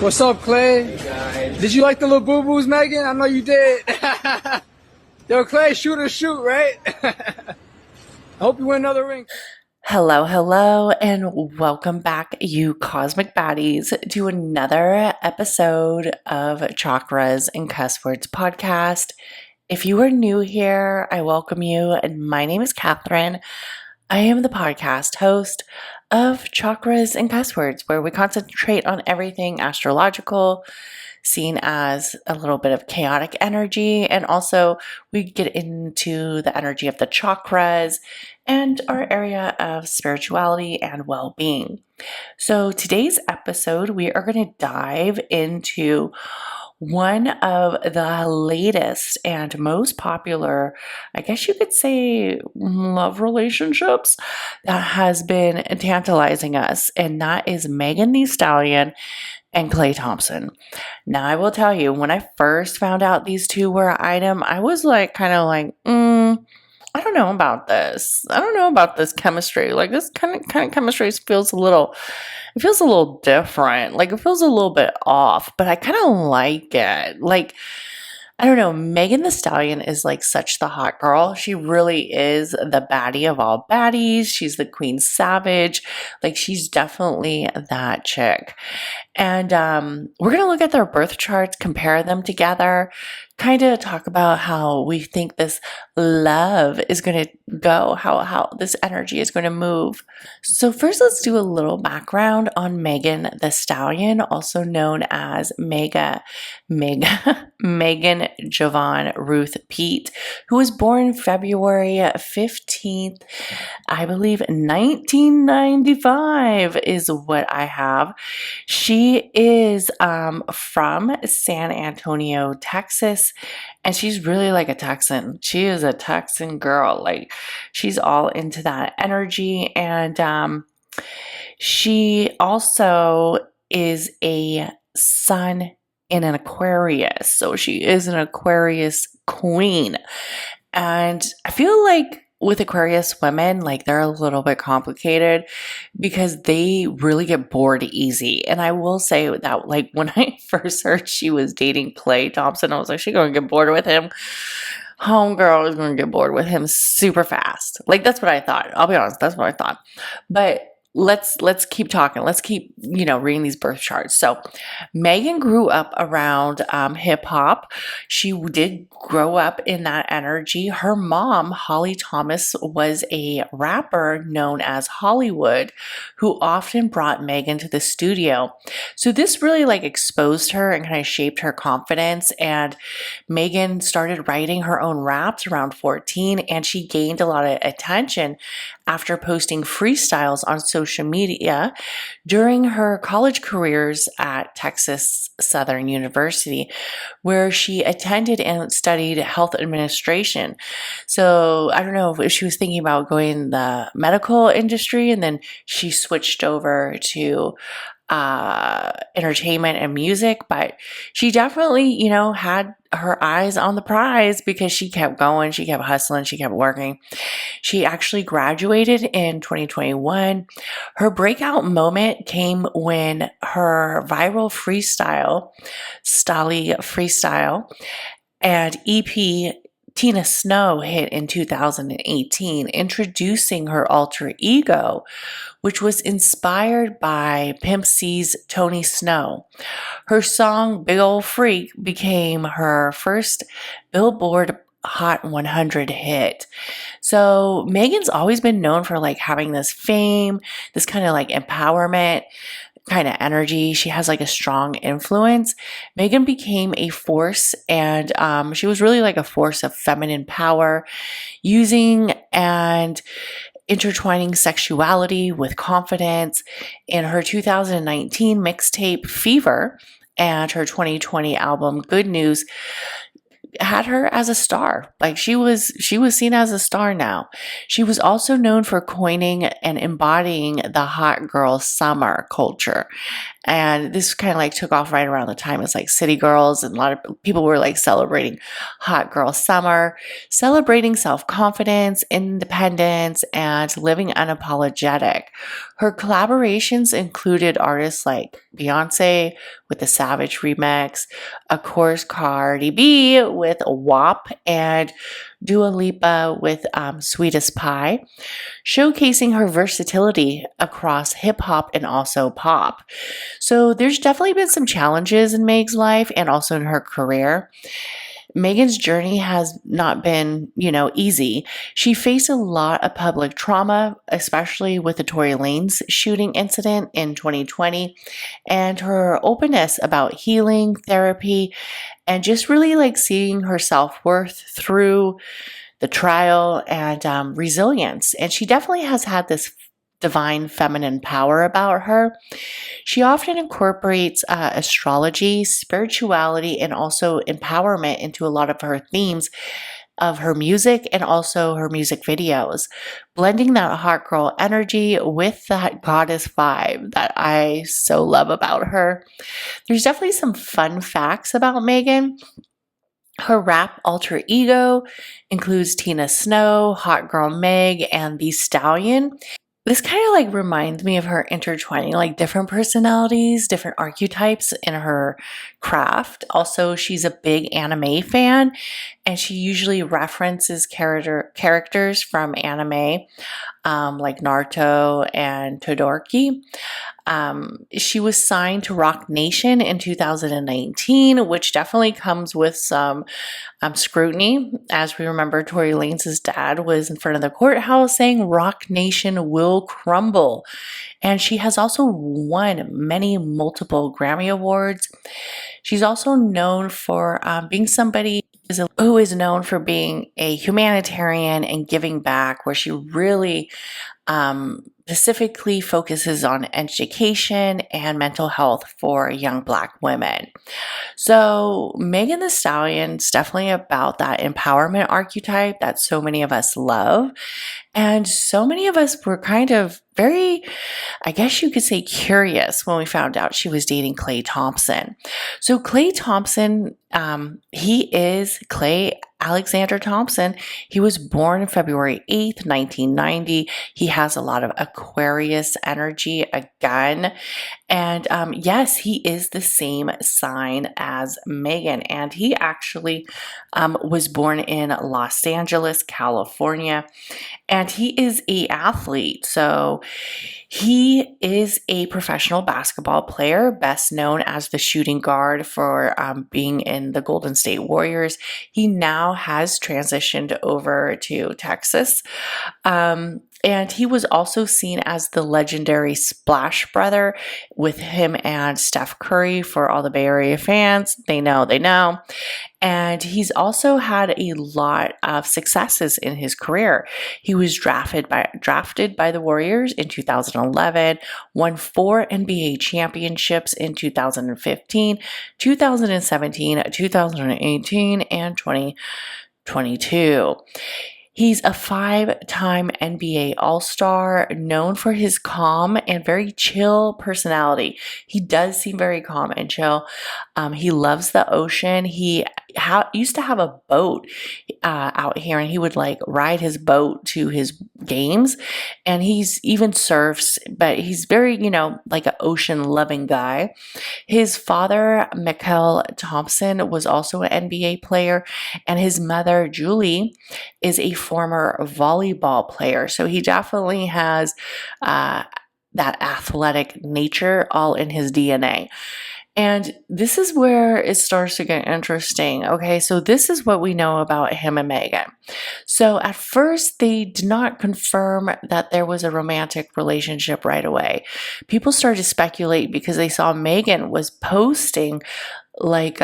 What's up, Clay? Did you like the little boo-boos, Megan? I know you did. Yo, Clay, shoot, right? I hope you win another ring. Hello, and welcome back, you cosmic baddies, to another episode of Chakras and Cusswords podcast. If you are new here, I welcome you, and my name is Katherine. I am the podcast host of Chakras and Cusswords, where we concentrate on everything astrological, seen as a little bit of chaotic energy, and also we get into the energy of the chakras and our area of spirituality and well-being. So today's episode, we are going to dive into one of the latest and most popular, I guess you could say, love relationships that has been tantalizing us, and that is Megan Thee Stallion and Klay Thompson. Now, I will tell you, when I first found out these two were an item, I was kind of like, I don't know about this. I don't know about this chemistry. Like, this kind of chemistry feels a little different. Like, it feels a little bit off, but I kind of like it. Like, I don't know, Megan Thee Stallion is like such the hot girl. She really is the baddie of all baddies. She's the queen savage. Like, she's definitely that chick. And we're going to look at their birth charts, compare them together, kind of talk about how we think this love is going to go, how this energy is going to move. So first, let's do a little background on Megan Thee Stallion, also known as Megan Jovan Ruth Pete, who was born February 15th, I believe 1995 is what I have. She is from San Antonio, Texas, and she's really like a Texan. She is a Texan girl. Like, she's all into that energy, and she also is a sun in an Aquarius. So she is an Aquarius queen. And I feel like with Aquarius women, like, they're a little bit complicated because they really get bored easy. And I will say that, like, when I first heard she was dating Klay Thompson, I was like, she's going to get bored with him. Homegirl is going to get bored with him super fast. Like, that's what I thought. I'll be honest, that's what I thought. But let's keep talking. Let's keep, reading these birth charts. So Megan grew up around hip hop. She did grow up in that energy. Her mom, Holly Thomas, was a rapper known as Hollywood, who often brought Megan to the studio. So this really exposed her and kind of shaped her confidence. And Megan started writing her own raps around 14, and she gained a lot of attention after posting freestyles on social media during her college careers at Texas Southern University, where she attended and studied health administration. So I don't know if she was thinking about going in the medical industry, and then she switched over to entertainment and music, but she definitely, had her eyes on the prize because she kept going, she kept hustling, she kept working. She actually graduated in 2021. Her breakout moment came when her viral freestyle, Stallion Freestyle, and EP Tina Snow hit in 2018, introducing her alter ego, which was inspired by Pimp C's Tony Snow. Her song Big Ol' Freak became her first Billboard Hot 100 hit. So Megan's always been known for having this fame, this kind of empowerment kind of energy. She has a strong influence. Megan became a force, and she was really a force of feminine power, using and intertwining sexuality with confidence. In her 2019 mixtape Fever and her 2020 album Good News had her as a star. She was seen as a star now. She was also known for coining and embodying the hot girl summer culture. And this kind of like took off right around the time it's like City Girls, and a lot of people were like celebrating Hot Girl Summer, celebrating self-confidence, independence, and living unapologetic. Her collaborations included artists like Beyonce with the Savage remix, of course Cardi B with WAP, and Dua Lipa with Sweetest Pie, showcasing her versatility across hip hop and also pop. So there's definitely been some challenges in Meg's life and also in her career. Megan's journey has not been, easy. She faced a lot of public trauma, especially with the Tory Lanez shooting incident in 2020, and her openness about healing, therapy, and just really like seeing her self-worth through the trial and resilience. And she definitely has had this divine feminine power about her. She often incorporates astrology, spirituality, and also empowerment into a lot of her themes of her music and also her music videos, blending that hot girl energy with that goddess vibe that I so love about her. There's definitely some fun facts about Megan. Her rap alter ego includes Tina Snow, Hot Girl Meg, and the Stallion. This kind of like reminds me of her intertwining like different personalities, different archetypes in her craft. Also, she's a big anime fan, and she usually references characters from anime, like Naruto and Todoroki. She was signed to Rock Nation in 2019, which definitely comes with some scrutiny. As we remember, Tory Lanez's dad was in front of the courthouse saying Rock Nation will crumble. And she has also won many multiple Grammy Awards. She's also known for being somebody who is known for being a humanitarian and giving back, where she really specifically focuses on education and mental health for young Black women. So Megan Thee Stallion's definitely about that empowerment archetype that so many of us love. And so many of us were kind of very, I guess you could say, curious when we found out she was dating Klay Thompson. So Klay Thompson, he is Klay Alexander Thompson. He was born February 8th, 1990. He has a lot of Aquarius energy, a gun. And yes, he is the same sign as Megan. And he actually was born in Los Angeles, California. And he is an athlete. So he is a professional basketball player, best known as the shooting guard for being in the Golden State Warriors. He now has transitioned over to Texas. And he was also seen as the legendary Splash Brother with him and Steph Curry. For all the Bay Area fans, they know. And he's also had a lot of successes in his career. He was drafted by the Warriors in 2011, won 4 NBA championships in 2015, 2017, 2018, and 2022. He's a 5-time NBA All-Star, known for his calm and very chill personality. He does seem very calm and chill. He loves the ocean. He used to have a boat out here, and he would like ride his boat to his games, and he's even surfs, but he's very, like an ocean loving guy. His father, Mikel Thompson, was also an NBA player, and his mother, Julie, is a former volleyball player. So he definitely has that athletic nature all in his DNA. And this is where it starts to get interesting. Okay, so this is what we know about him and Megan. So at first, they did not confirm that there was a romantic relationship right away. People started to speculate because they saw Megan was posting like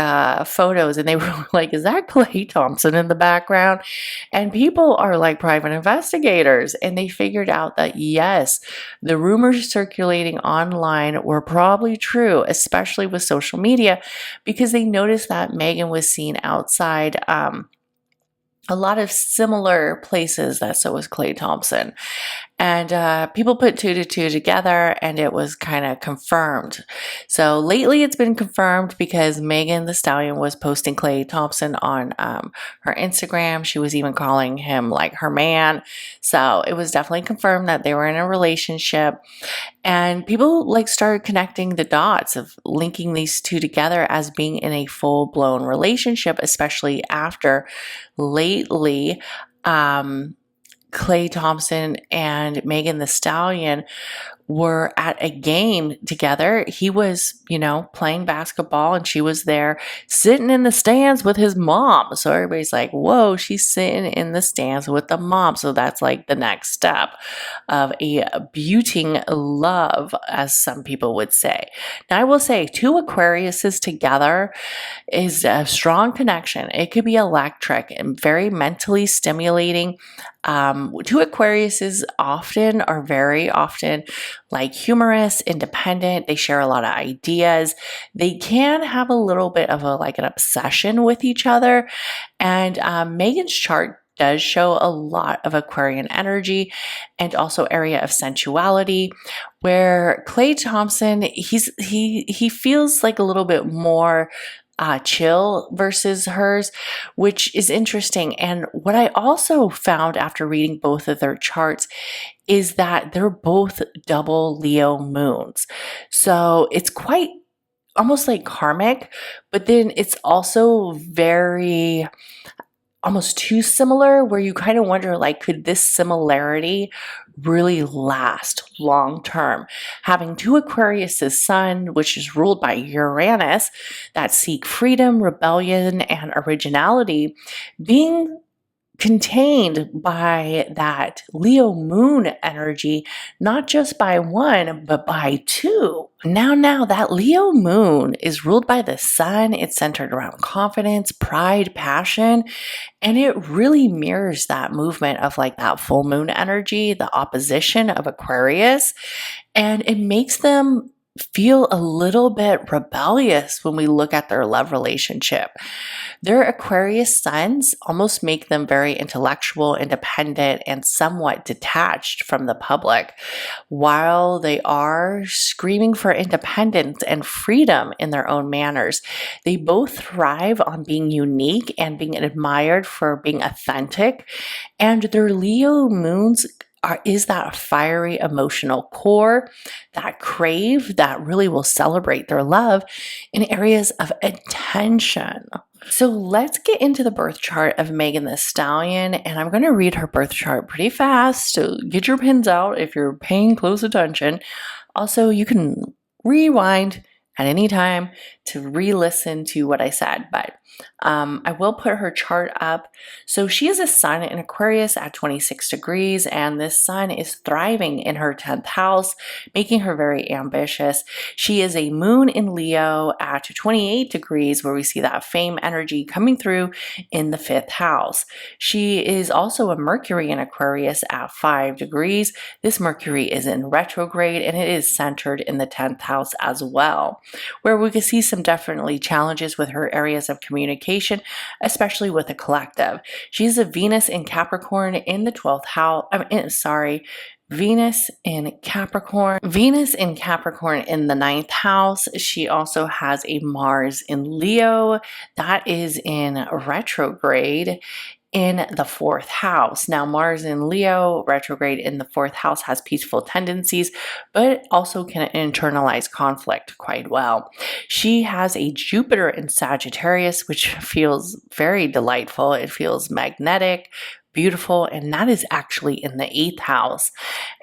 photos, and they were like, is that Klay Thompson in the background? And people are like private investigators, and they figured out that yes, the rumors circulating online were probably true, especially with social media, because they noticed that Megan was seen outside a lot of similar places that so was Klay Thompson. And people put two to two together, and it was kind of confirmed. So lately it's been confirmed because Megan Thee Stallion was posting Klay Thompson on her Instagram. She was even calling him like her man. So it was definitely confirmed that they were in a relationship. And people like started connecting the dots of linking these two together as being in a full-blown relationship, especially after lately Klay Thompson and Megan Thee Stallion were at a game together. He was, playing basketball, and she was there sitting in the stands with his mom. So everybody's like, whoa, she's sitting in the stands with the mom. So that's like the next step of a buting love, as some people would say. Now, I will say, two Aquariuses together is a strong connection. It could be electric and very mentally stimulating. Two Aquariuses are very often like humorous, independent. They share a lot of ideas. They can have a little bit of an obsession with each other. And Megan's chart does show a lot of Aquarian energy and also area of sensuality, where Klay Thompson, he feels like a little bit more chill versus hers, which is interesting. And what I also found after reading both of their charts is that they're both double Leo moons. So it's quite almost like karmic, but then it's also very almost too similar, where you kind of wonder, could this similarity really last long term? Having two Aquarius's sun, which is ruled by Uranus, that seek freedom, rebellion, and originality, being contained by that Leo moon energy, not just by one, but by two. Now that Leo moon is ruled by the sun. It's centered around confidence, pride, passion, and it really mirrors that movement of that full moon energy, the opposition of Aquarius, and it makes them feel a little bit rebellious when we look at their love relationship. Their Aquarius suns almost make them very intellectual, independent, and somewhat detached from the public, while they are screaming for independence and freedom in their own manners. They both thrive on being unique and being admired for being authentic, and their Leo moons is that fiery emotional core, that crave, that really will celebrate their love in areas of attention. So let's get into the birth chart of Megan Thee Stallion, and I'm going to read her birth chart pretty fast, so get your pens out if you're paying close attention. Also, you can rewind at any time to re-listen to what I said, but I will put her chart up. So she is a sun in Aquarius at 26 degrees, and this sun is thriving in her 10th house, making her very ambitious. She is a moon in Leo at 28 degrees, where we see that fame energy coming through in the 5th house. She is also a Mercury in Aquarius at 5 degrees. This Mercury is in retrograde, and it is centered in the 10th house as well, where we can see some definitely challenges with her areas of communication, especially with the collective. She's a Venus in Capricorn in the 12th house. Venus in Capricorn in the 9th house. She also has a Mars in Leo that is in retrograde in the 4th house. Now, Mars in Leo retrograde in the 4th house has peaceful tendencies, but also can internalize conflict quite well. She has a Jupiter in Sagittarius, which feels very delightful. It feels magnetic, beautiful, and that is actually in the 8th house.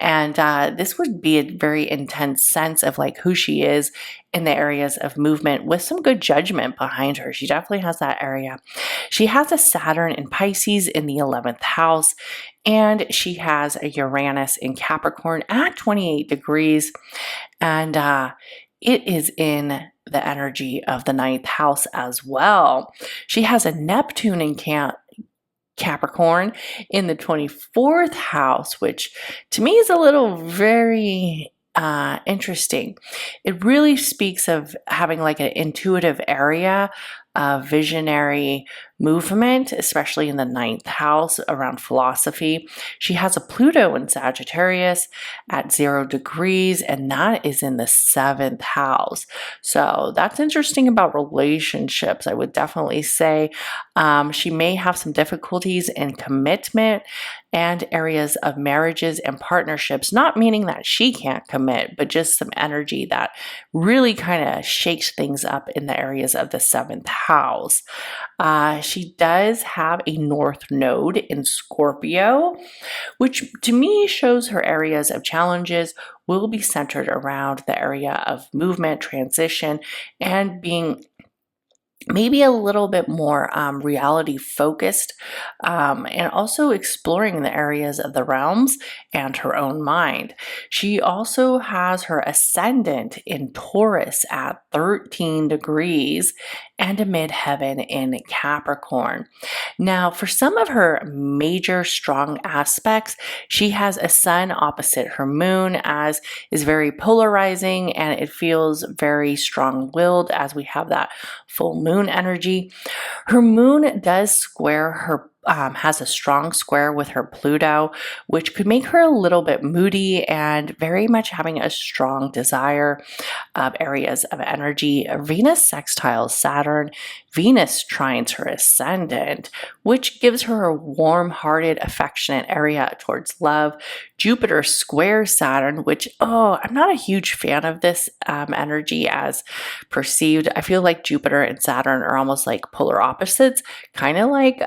And this would be a very intense sense of who she is in the areas of movement, with some good judgment behind her. She definitely has that area. She has a Saturn in Pisces in the 11th house, and she has a Uranus in Capricorn at 28 degrees, and it is in the energy of the 9th house as well. She has a Neptune in Capricorn in the 24th house, which to me is a little very interesting. It really speaks of having an intuitive area visionary movement, especially in the 9th house around philosophy. She has a Pluto in Sagittarius at 0 degrees, and that is in the 7th house. So that's interesting about relationships. I would definitely say she may have some difficulties in commitment and areas of marriages and partnerships, not meaning that she can't commit, but just some energy that really kind of shakes things up in the areas of the 7th house. She does have a North Node in Scorpio, which to me shows her areas of challenges will be centered around the area of movement, transition, and being maybe a little bit more reality focused, and also exploring the areas of the realms and her own mind. She also has her ascendant in Taurus at 13 degrees and a midheaven in Capricorn. Now, for some of her major strong aspects, she has a sun opposite her moon, as is very polarizing, and it feels very strong-willed as we have that full moon energy. Her moon does square her has a strong square with her Pluto, which could make her a little bit moody and very much having a strong desire of areas of energy. Venus sextiles Saturn, Venus trines her ascendant, which gives her a warm-hearted, affectionate area towards love. Jupiter squares Saturn, which, I'm not a huge fan of this energy as perceived. I feel like Jupiter and Saturn are almost like polar opposites, kind of like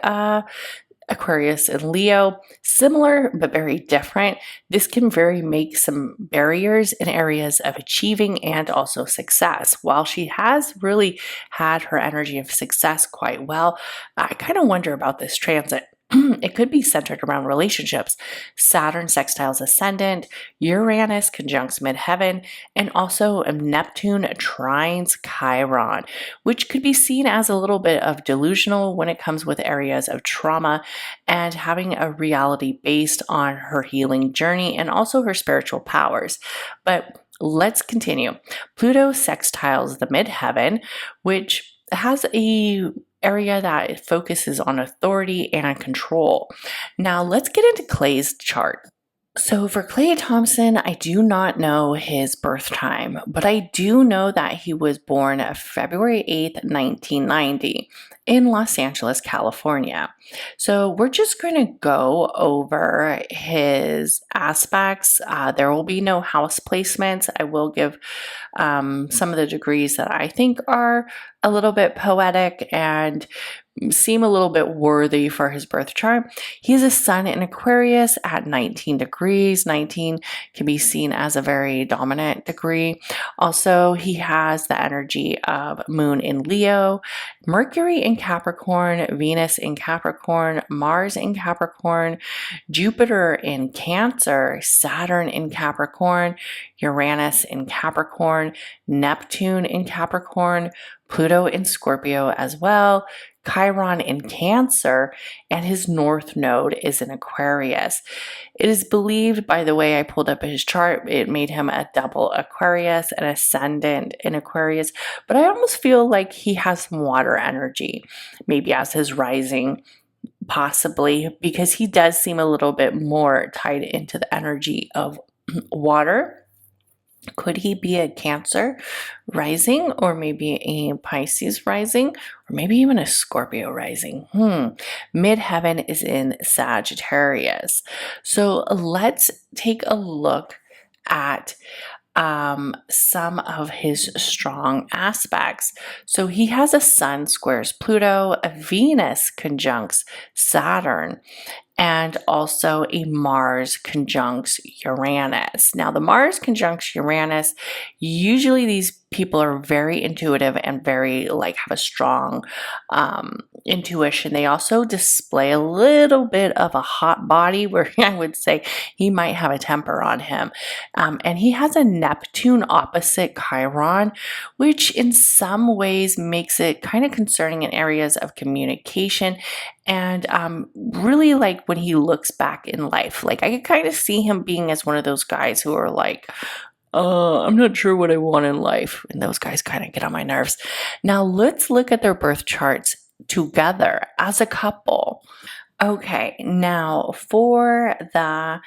Aquarius and Leo, similar but very different. This can make some barriers in areas of achieving and also success. While she has really had her energy of success quite well, I kind of wonder about this transit. It could be centered around relationships. Saturn sextiles ascendant, Uranus conjuncts midheaven, and also Neptune trines Chiron, which could be seen as a little bit of delusional when it comes with areas of trauma and having a reality based on her healing journey and also her spiritual powers. But let's continue. Pluto sextiles the midheaven, which has a area that focuses on authority and control. Now let's get into Klay's chart. So for Klay Thompson, I do not know his birth time, but I do know that he was born February 8th, 1990 in Los Angeles, California. So we're just going to go over his aspects. There will be no house placements. I will give some of the degrees that I think are a little bit poetic and seem a little bit worthy for his birth chart. He has a sun in Aquarius at 19 degrees. 19 can be seen as a very dominant degree. Also, he has the energy of moon in Leo, Mercury in Capricorn, Venus in Capricorn, Mars in Capricorn, Jupiter in Cancer, Saturn in Capricorn, Uranus in Capricorn, Neptune in Capricorn, Pluto in Scorpio as well, Chiron in Cancer, and his North Node is in Aquarius. It is believed, by the way I pulled up his chart, it made him a double Aquarius, an ascendant in Aquarius, but I almost feel like he has some water energy, maybe as his rising, possibly, because he does seem a little bit more tied into the energy of water. Could he be a Cancer rising, or maybe a Pisces rising, or maybe even a Scorpio rising? Midheaven is in Sagittarius. So let's take a look at some of his strong aspects. So he has a sun squares Pluto, a Venus conjuncts Saturn, and also a Mars conjuncts Uranus. Now, the Mars conjuncts Uranus, usually these people are very intuitive and very have a strong intuition. They also display a little bit of a hot body, where I would say he might have a temper on him. And he has a Neptune opposite Chiron, which in some ways makes it kind of concerning in areas of communication. And really when he looks back in life, I could kind of see him being as one of those guys who are I'm not sure what I want in life. And those guys kind of get on my nerves. Now let's look at their birth charts together as a couple. Okay, now for the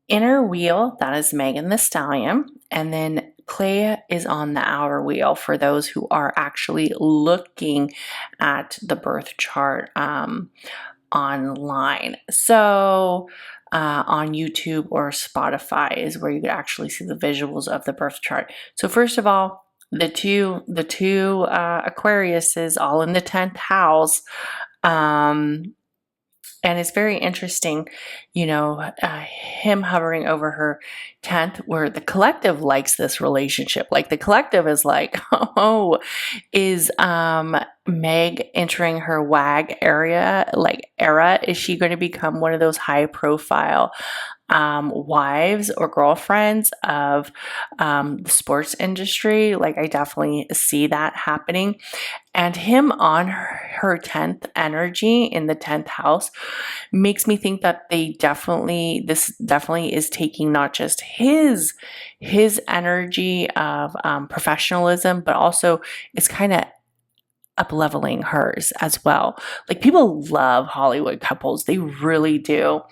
inner wheel, that is Megan the Stallion. And then Clay is on the outer wheel for those who are actually looking at the birth chart online. So on YouTube or Spotify is where you could actually see the visuals of the birth chart. So first of all, the two Aquariuses all in the 10th house. And it's very interesting, him hovering over her 10th, where the collective likes this relationship. Like the collective is like, oh, is Meg entering her WAG era? Is she going to become one of those high profile wives or girlfriends of the sports industry? Like I definitely see that happening. And him on her 10th energy in the 10th house makes me think that this definitely is taking not just his energy of professionalism, but also it's kind of up leveling hers as well. Like people love Hollywood couples. They really do.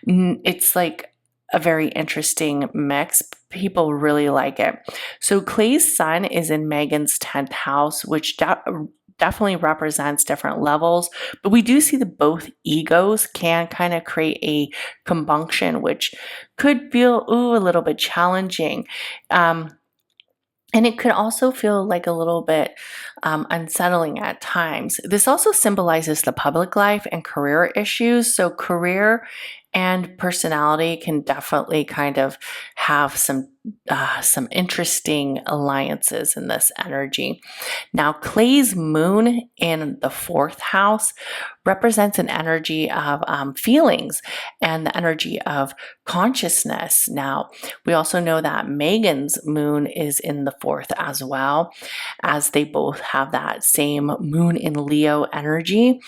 It's like a very interesting mix. People really like it. So Clay's sun is in Megan's 10th house, which definitely represents different levels, but we do see that both egos can kind of create a combustion, which could feel a little bit challenging. And it could also feel like a little bit unsettling at times. This also symbolizes the public life and career issues. So career and personality can definitely kind of have some interesting alliances in this energy. Now, Clay's moon in the 4th house represents an energy of feelings and the energy of consciousness. Now, we also know that Megan's moon is in the 4th as well, as they both have that same moon in Leo energy.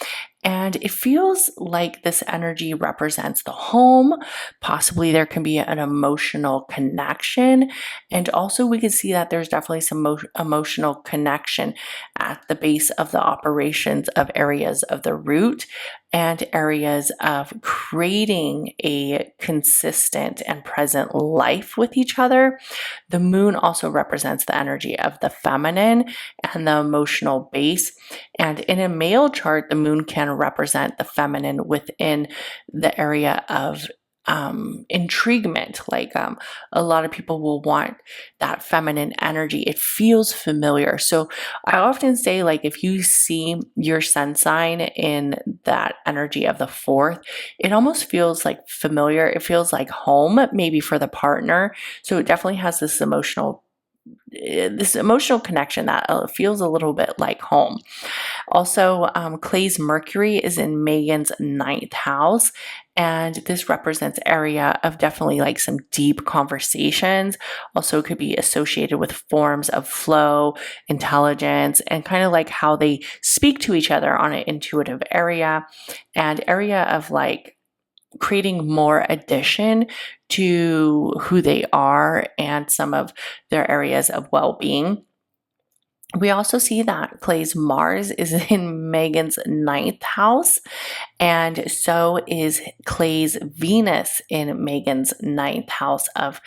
And it feels like this energy represents the home. Possibly there can be an emotional connection. And also we can see that there's definitely some emotional connection at the base of the operations of areas of the root and areas of creating a consistent and present life with each other. The moon also represents the energy of the feminine and the emotional base. And in a male chart, the moon can represent the feminine within the area of intriguement. Like a lot of people will want that feminine energy. It feels familiar. So I often say, like, if you see your sun sign in that energy of the 4th, it almost feels like familiar. It feels like home, maybe for the partner. So it definitely has this emotional connection that feels a little bit like home. Also, Clay's Mercury is in Megan's 9th house, and this represents area of definitely like some deep conversations. Also could be associated with forms of flow, intelligence, and kind of like how they speak to each other on an intuitive area, and area of like creating more addition to who they are and some of their areas of well-being. We also see that Clay's Mars is in Megan's 9th house, and so is Clay's Venus in Megan's 9th house of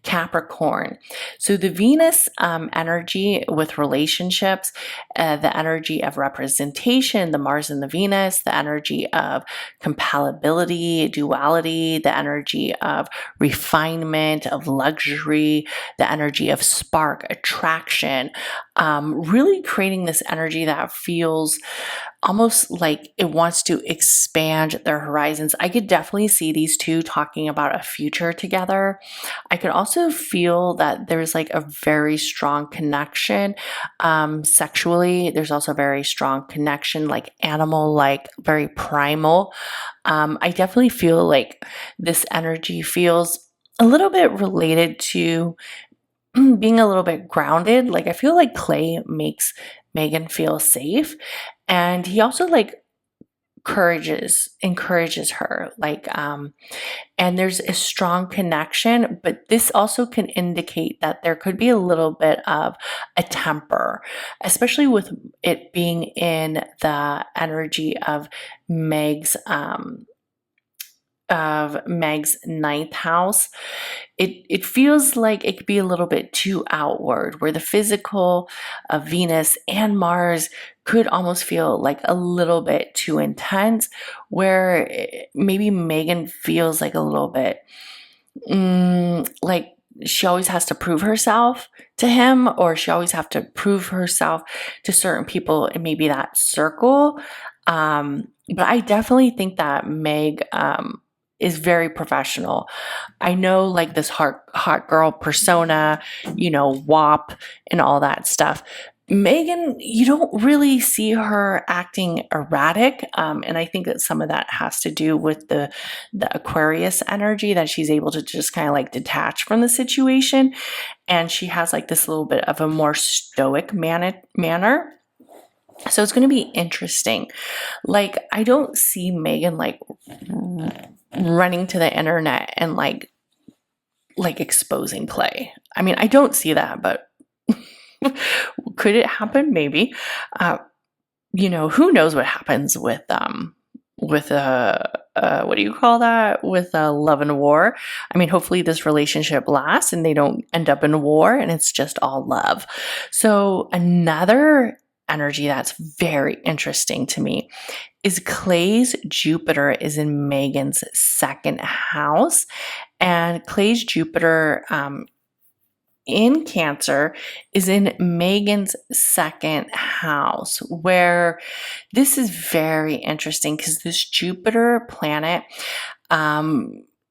Capricorn. So the Venus energy with relationships, the energy of representation, the Mars and the Venus, the energy of compatibility, duality, the energy of refinement, of luxury, the energy of spark, attraction, really creating this energy that feels almost like it wants to expand their horizons. I could definitely see these two talking about a future together. I could also feel that there's like a very strong connection sexually. There's also a very strong connection, like animal, like very primal. I definitely feel like this energy feels a little bit related to being a little bit grounded. Like I feel like Clay makes Megan feel safe, and he also like encourages her, like, and there's a strong connection, but this also can indicate that there could be a little bit of a temper, especially with it being in the energy of Meg's ninth house. It feels like it could be a little bit too outward, where the physical of Venus and Mars could almost feel like a little bit too intense, where maybe Megan feels like a little bit like she always has to prove herself to him, or she always have to prove herself to certain people in maybe that circle. But I definitely think that Meg is very professional. I know, like, this hot girl persona, WAP and all that stuff. Megan, you don't really see her acting erratic. And I think that some of that has to do with the Aquarius energy, that she's able to just kind of like detach from the situation. And she has like this little bit of a more stoic manner. So it's going to be interesting. Like, I don't see Megan like running to the internet and like exposing Klay. I mean, I don't see that, but could it happen? Maybe. Who knows what happens with what do you call that? With love and war. I mean, hopefully this relationship lasts and they don't end up in war and it's just all love. So another energy that's very interesting to me is Klay's Jupiter is in Megan's second house, and Klay's Jupiter in Cancer is in Megan's second house, where this is very interesting because this Jupiter planet,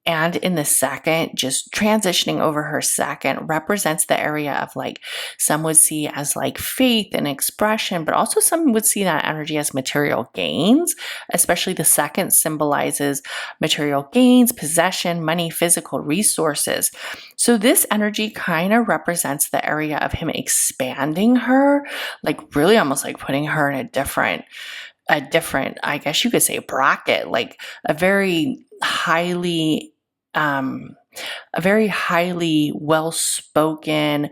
and in the second, just transitioning over her second, represents the area of like, some would see as like faith and expression, but also some would see that energy as material gains. Especially the second symbolizes material gains, possession, money, physical resources. So this energy kind of represents the area of him expanding her, like really almost like putting her in a different, I guess you could say, bracket, like a very highly well-spoken,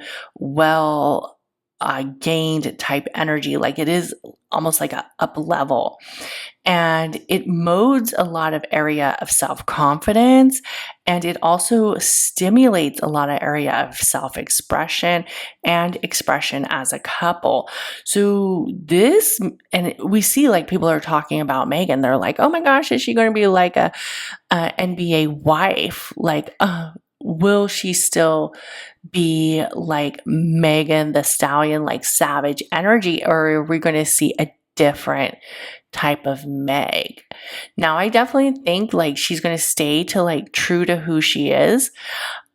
gained type energy. Like, it is almost like a up level, and it modes a lot of area of self-confidence, and it also stimulates a lot of area of self-expression and expression as a couple. So this, and we see like people are talking about Megan, they're like, oh my gosh, is she going to be like a NBA wife? Like, will she still be like Megan the Stallion, like savage energy, or are we going to see a different type of Meg? Now, I definitely think like she's going to stay to like true to who she is.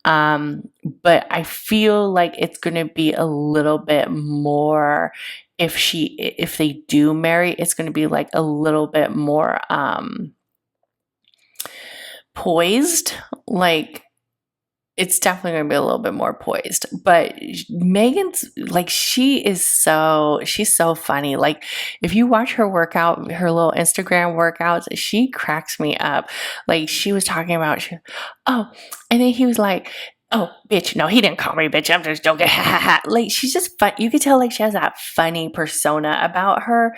But I feel like it's going to be a little bit more, if they do marry, it's going to be like a little bit more, poised. Like, it's definitely going to be a little bit more poised. But Megan's like, she's so funny. Like, if you watch her workout, her little Instagram workouts, she cracks me up. Like, she was talking about, and then he was like, oh, bitch, no, he didn't call me bitch, I'm just joking. Like, she's just fun. You could tell like she has that funny persona about her.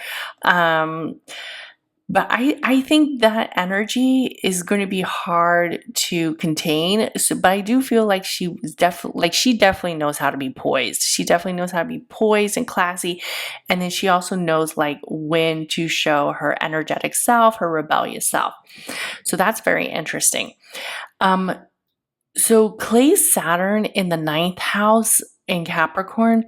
But I think that energy is going to be hard to contain. So, but I do feel like she definitely knows how to be poised. She definitely knows how to be poised and classy. And then she also knows like when to show her energetic self, her rebellious self. So that's very interesting. So Klay's Saturn in the ninth house in Capricorn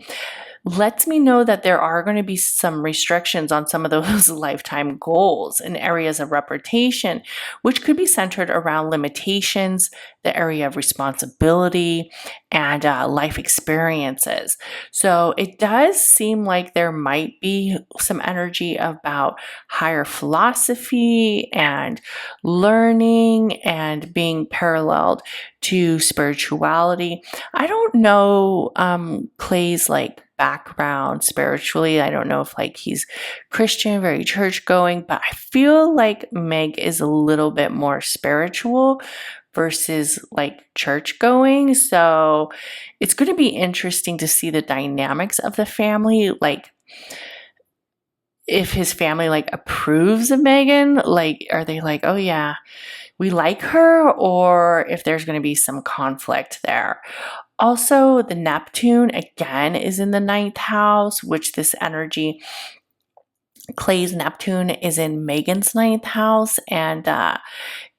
lets me know that there are going to be some restrictions on some of those lifetime goals in areas of reputation, which could be centered around limitations the area of responsibility and life experiences. So it does seem like there might be some energy about higher philosophy and learning and being paralleled to spirituality. I don't know Klay's like background spiritually. I don't know if like he's Christian, very church going, but I feel like Meg is a little bit more spiritual versus like church going. So it's going to be interesting to see the dynamics of the family. Like if his family like approves of Megan, like are they like, oh yeah, we like her, or if there's going to be some conflict there. Also, the Neptune again is in the 9th house, which this energy, Klay's Neptune is in Megan's 9th house, and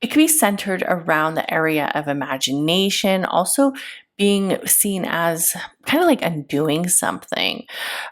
it can be centered around the area of imagination, also being seen as kind of like undoing something.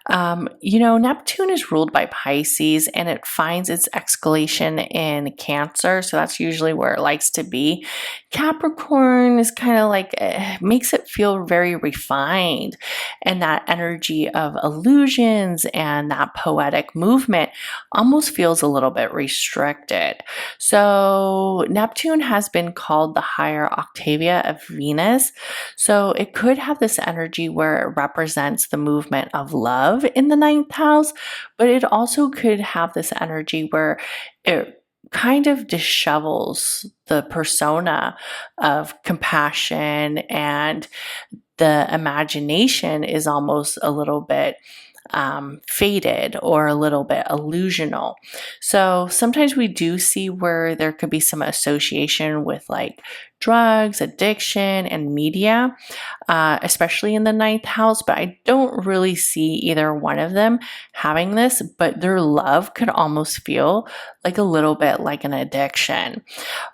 Neptune is ruled by Pisces and it finds its escalation in Cancer. So that's usually where it likes to be. Capricorn is kind of like, makes it feel very refined, and that energy of illusions and that poetic movement almost feels a little bit restricted. So Neptune has been called the higher Octavia of Venus. So it could have this energy where it represents the movement of love in the 9th house, but it also could have this energy where it kind of dishevels the persona of compassion, and the imagination is almost a little bit faded or a little bit illusional. So sometimes we do see where there could be some association with like drugs, addiction, and media, especially in the 9th house, but I don't really see either one of them having this, but their love could almost feel like a little bit like an addiction.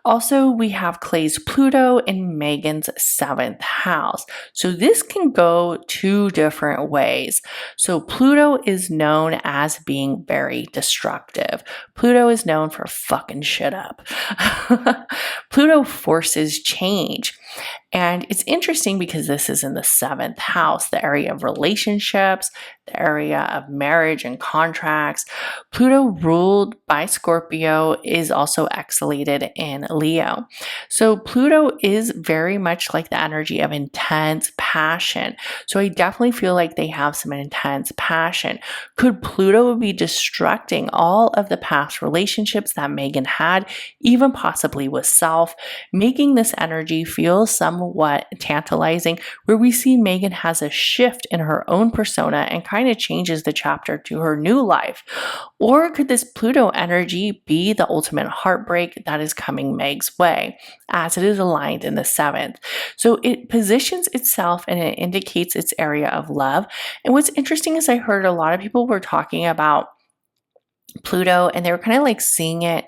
Also, we have Klay's Pluto in Megan's 7th house. So this can go two different ways. So Pluto is known as being very destructive. Pluto is known for fucking shit up. Pluto forces change. And it's interesting because this is in the 7th house, the area of relationships, the area of marriage and contracts. Pluto, ruled by Scorpio, is also exalated in Leo. So Pluto is very much like the energy of intense passion. So I definitely feel like they have some intense passion. Could Pluto be destructing all of the past relationships that Megan had, even possibly with self, making this energy feel somewhat tantalizing, where we see Megan has a shift in her own persona and kind of changes the chapter to her new life? Or could this Pluto energy be the ultimate heartbreak that is coming Meg's way, as it is aligned in the 7th? So it positions itself and it indicates its area of love. And what's interesting is I heard a lot of people were talking about Pluto and they were kind of like seeing it.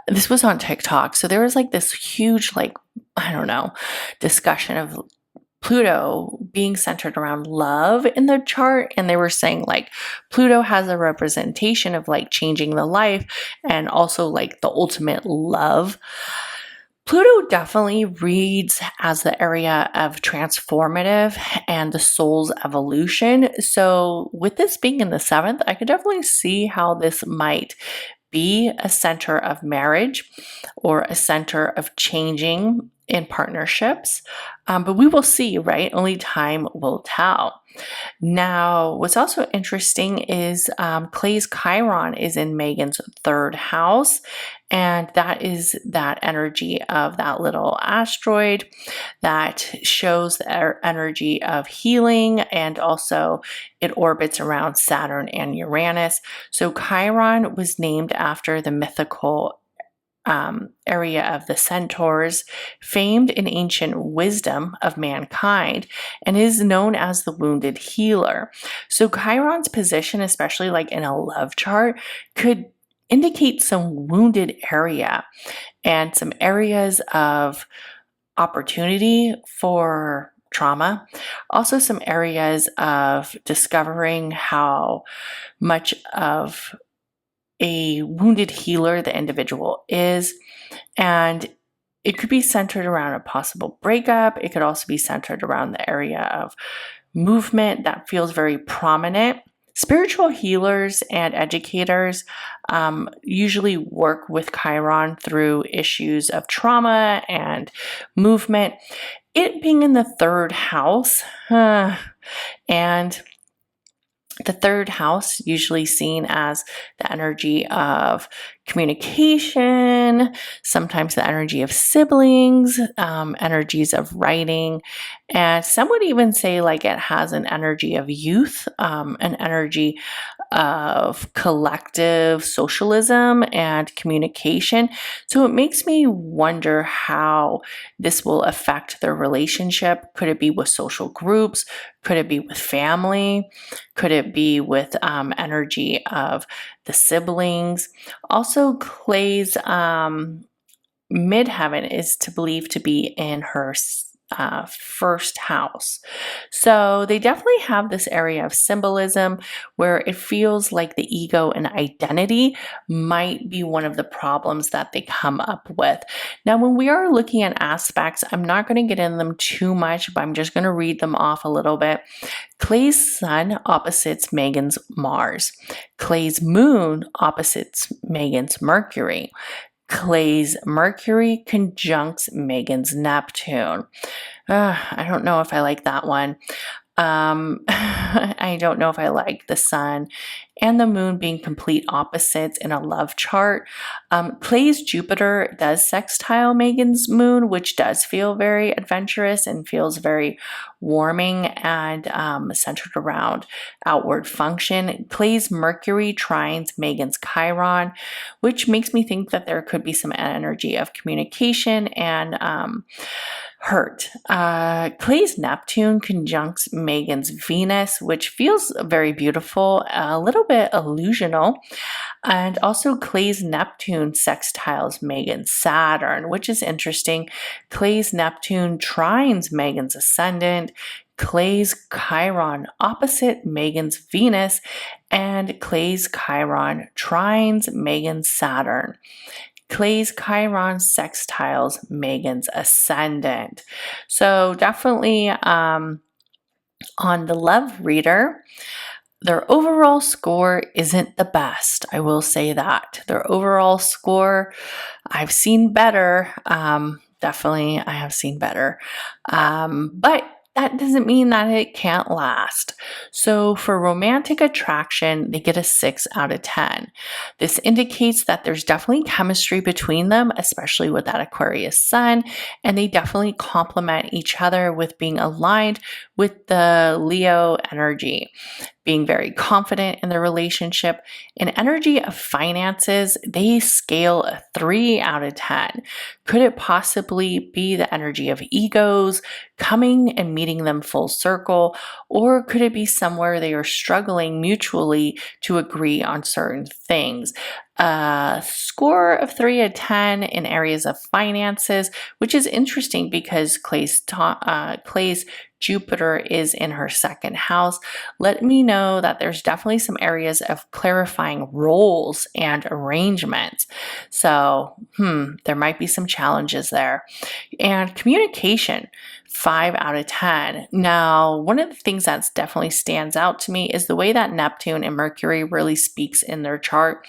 This was on TikTok. So there was like this huge, like, I don't know, discussion of Pluto being centered around love in the chart. And they were saying like Pluto has a representation of like changing the life and also like the ultimate love. Pluto definitely reads as the area of transformative and the soul's evolution. So with this being in the 7th, I could definitely see how this might be a center of marriage or a center of changing in partnerships. But we will see, right? Only time will tell. Now, what's also interesting is Klay's Chiron is in Megan's 3rd house, and that is that energy of that little asteroid that shows the energy of healing, and also it orbits around Saturn and Uranus. So Chiron was named after the mythical area of the centaurs, famed in ancient wisdom of mankind, and is known as the wounded healer. So Chiron's position, especially like in a love chart, could indicate some wounded area and some areas of opportunity for trauma. Also some areas of discovering how much of a wounded healer the individual is, and It could be centered around a possible breakup. It could also be centered around the area of movement that feels very prominent. Spiritual healers and educators usually work with Chiron through issues of trauma and movement. It being in the third house, and the third house, usually seen as the energy of communication, sometimes the energy of siblings, energies of writing, and some would even say like it has an energy of youth, an energy of collective socialism and communication. So it makes me wonder how this will affect their relationship. Could it be with social groups? Could it be with family? Could it be with energy of the siblings? Also, Clay's midheaven is to believe to be in her first house. So they definitely have this area of symbolism where it feels like the ego and identity might be one of the problems that they come up with. Now, when we are looking at aspects, I'm not going to get in them too much, but I'm just going to read them off a little bit. Clay's sun opposites Megan's Mars. Clay's moon opposites Megan's Mercury. Clay's Mercury conjuncts Megan's Neptune. I don't know if I like that one. I don't know if I like the sun and the moon being complete opposites in a love chart. Clay's Jupiter does sextile Megan's moon, which does feel very adventurous and feels very warming and centered around outward function. Clay's Mercury trines Megan's Chiron, which makes me think that there could be some energy of communication and hurt. Clay's Neptune conjuncts Megan's Venus, which feels very beautiful, a little bit illusional. And also Clay's Neptune sextiles Megan's Saturn, which is interesting. Clay's Neptune trines Megan's Ascendant. Clay's Chiron opposite Megan's Venus, and Clay's Chiron trines Megan's Saturn. Clay's Chiron sextiles Megan's Ascendant. So definitely on the love reader, their overall score isn't the best. I will say that. Their overall score, I've seen better. Definitely, I have seen better. But that doesn't mean that it can't last. So for romantic attraction, they get a 6 out of 10. This indicates that there's definitely chemistry between them, especially with that Aquarius Sun, and they definitely complement each other with being aligned with the Leo energy, being very confident in the relationship. In energy of finances, they scale a 3 out of 10. Could it possibly be the energy of egos coming and meeting them full circle? Or could it be somewhere they are struggling mutually to agree on certain things? A score of 3 out of 10 in areas of finances, which is interesting because Clay's Jupiter is in her second house. Let me know that there's definitely some areas of clarifying roles and arrangements. So, there might be some challenges there. And communication, 5 out of 10. Now, one of the things that definitely stands out to me is the way that Neptune and Mercury really speaks in their chart.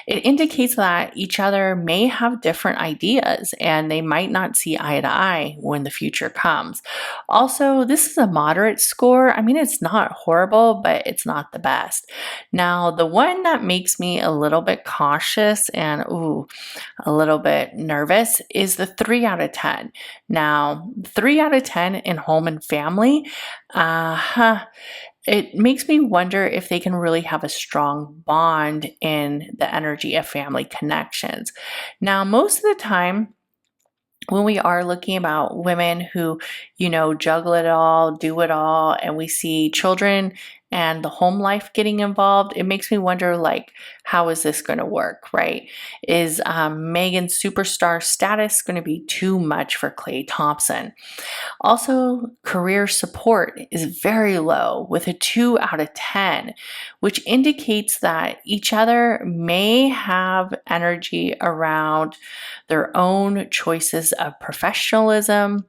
It indicates that each other may have different ideas and they might not see eye to eye when the future comes. Also, this is a moderate score. I mean, it's not horrible, but it's not the best. Now, the one that makes me a little bit cautious and a little bit nervous is the 3 out of 10. Now, 3 out of 10 in home and family, it makes me wonder if they can really have a strong bond in the energy of family connections. Now, most of the time, when we are looking about women who, juggle it all, do it all, and we see children and the home life getting involved, it makes me wonder, like, how is this going to work, right? Is Megan's superstar status going to be too much for Klay Thompson? Also, career support is very low with a 2 out of 10, which indicates that each other may have energy around their own choices of professionalism,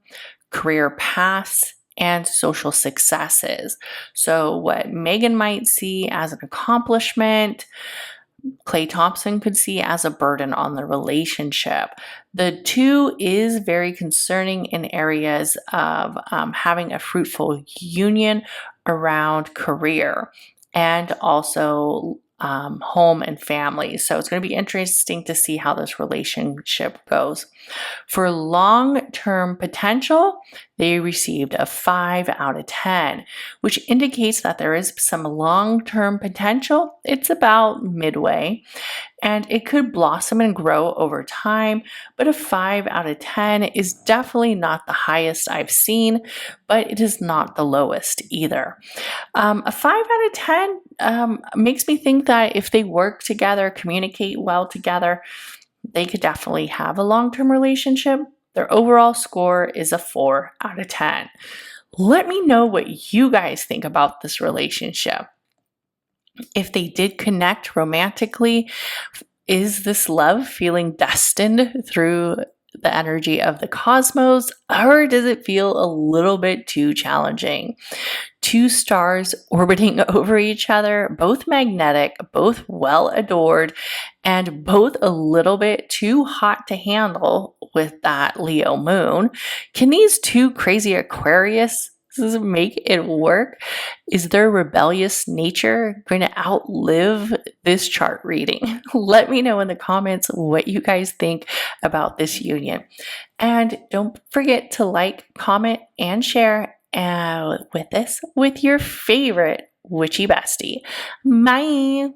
career paths, and social successes. So, what Megan might see as an accomplishment, Klay Thompson could see as a burden on the relationship. The 2 is very concerning in areas of having a fruitful union around career and also home and family. So it's going to be interesting to see how this relationship goes. For long-term potential, they received a 5 out of 10, which indicates that there is some long-term potential. It's about midway, and it could blossom and grow over time, but a 5 out of 10 is definitely not the highest I've seen, but it is not the lowest either. A 5 out of 10 makes me think that if they work together, communicate well together, they could definitely have a long-term relationship. Their overall score is a 4 out of 10. Let me know what you guys think about this relationship. If they did connect romantically, is this love feeling destined through the energy of the cosmos, or does it feel a little bit too challenging? 2 stars orbiting over each other, both magnetic, both well adored, and both a little bit too hot to handle with that Leo moon. Can these 2 crazy Aquarius make it work? Is their rebellious nature going to outlive this chart reading? Let me know in the comments what you guys think about this union. And don't forget to like, comment, and share with your favorite witchy bestie. Bye!